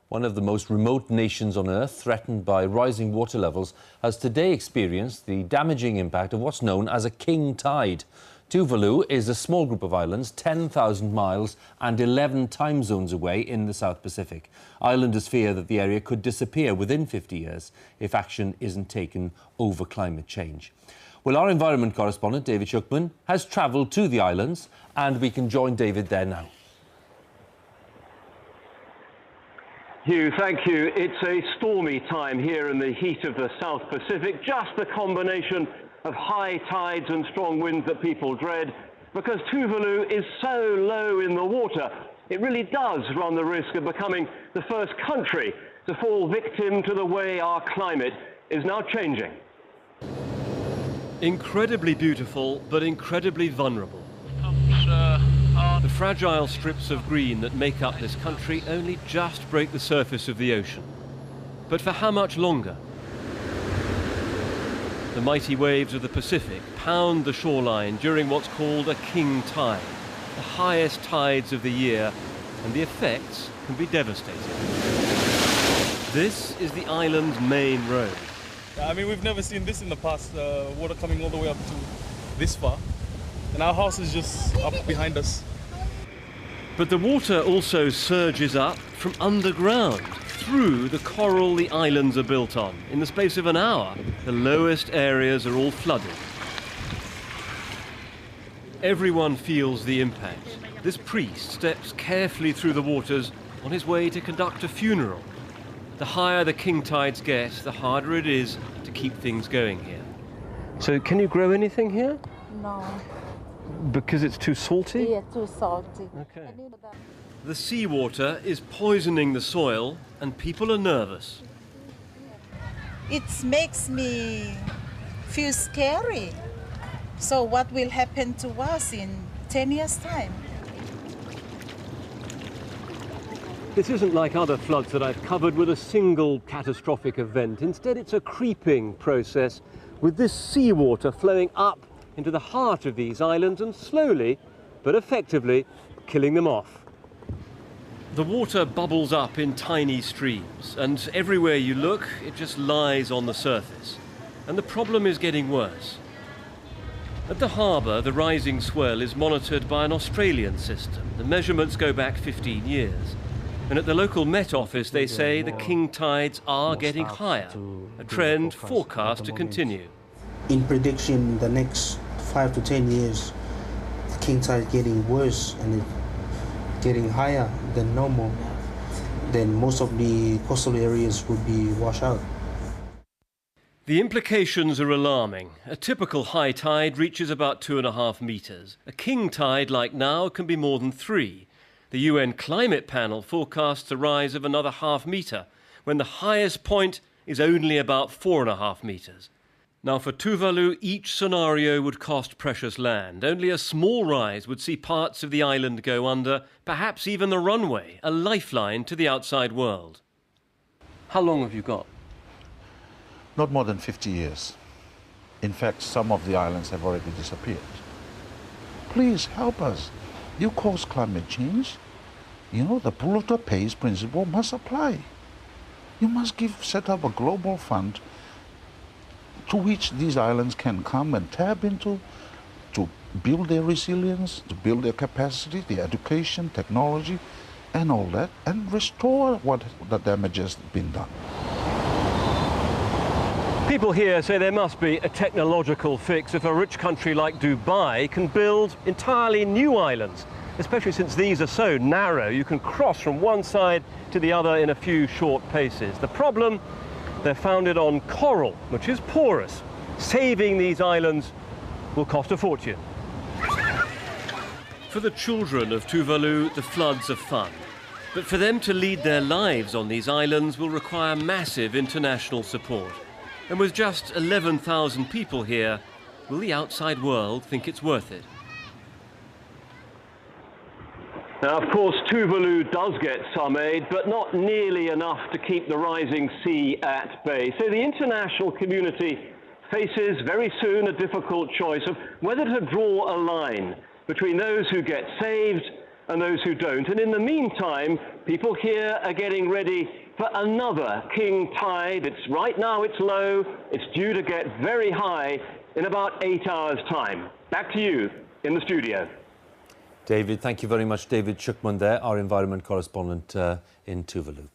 One of the most remote nations on Earth, threatened by rising water levels, has today experienced the damaging impact of what's known as a king tide. Tuvalu is a small group of islands 10,000 miles and 11 time zones away in the South Pacific. Islanders fear that the area could disappear within 50 years if action isn't taken over climate change. Well, our environment correspondent, David Shookman, has travelled to the islands, and we can join David there now. Hugh, thank you. It's a stormy time here in the heat of the South Pacific, just the combination of high tides and strong winds that people dread. Because Tuvalu is so low in the water, it really does run the risk of becoming the first country to fall victim to the way our climate is now changing. Incredibly beautiful, but incredibly vulnerable. The fragile strips of green that make up this country only just break the surface of the ocean. But for how much longer? The mighty waves of the Pacific pound the shoreline during what's called a king tide, the highest tides of the year, and the effects can be devastating. This is the island's main road. I mean, we've never seen this in the past, water coming all the way up to this far. And our house is just up behind us. But the water also surges up from underground, through the coral the islands are built on. In the space of an hour, the lowest areas are all flooded. Everyone feels the impact. This priest steps carefully through the waters on his way to conduct a funeral. The higher the king tides get, the harder it is to keep things going here. So can you grow anything here? No. Because it's too salty? Yeah, too salty. Okay. The seawater is poisoning the soil and people are nervous. It makes me feel scary. So what will happen to us in 10 years' time? This isn't like other floods that I've covered with a single catastrophic event. Instead, it's a creeping process with this seawater flowing up into the heart of these islands and slowly, but effectively, killing them off. The water bubbles up in tiny streams, and everywhere you look, it just lies on the surface. And the problem is getting worse. At the harbour, the rising swell is monitored by an Australian system. The measurements go back 15 years. And at the local Met Office, they say the king tides are getting higher, a trend forecast to continue. In prediction, the next 5 to 10 years, the king tide is getting worse and it's getting higher than normal. Then most of the coastal areas would be washed out. The implications are alarming. A typical high tide reaches about 2.5 metres. A king tide like now can be more than 3. The UN Climate Panel forecasts a rise of another ½ metre, when the highest point is only about 4.5 metres. Now for Tuvalu, each scenario would cost precious land. Only a small rise would see parts of the island go under, perhaps even the runway, a lifeline to the outside world. How long have you got? Not more than 50 years. In fact, some of the islands have already disappeared. Please help us. You cause climate change. You know, the polluter pays principle must apply. You must set up a global fund to which these islands can come and tap into to build their resilience, to build their capacity, their education, technology, and all that, and restore what the damage has been done. People here say there must be a technological fix if a rich country like Dubai can build entirely new islands, especially since these are so narrow you can cross from one side to the other in a few short paces. The problem? They're founded on coral, which is porous. Saving these islands will cost a fortune. For the children of Tuvalu, the floods are fun. But for them to lead their lives on these islands will require massive international support. And with just 11,000 people here, will the outside world think it's worth it? Now, of course, Tuvalu does get some aid, but not nearly enough to keep the rising sea at bay. So the international community faces very soon a difficult choice of whether to draw a line between those who get saved and those who don't. And in the meantime, people here are getting ready for another king tide. Right now it's low. It's due to get very high in about 8 hours' time. Back to you in the studio. David, thank you very much. David Shukman there, our environment correspondent in Tuvalu.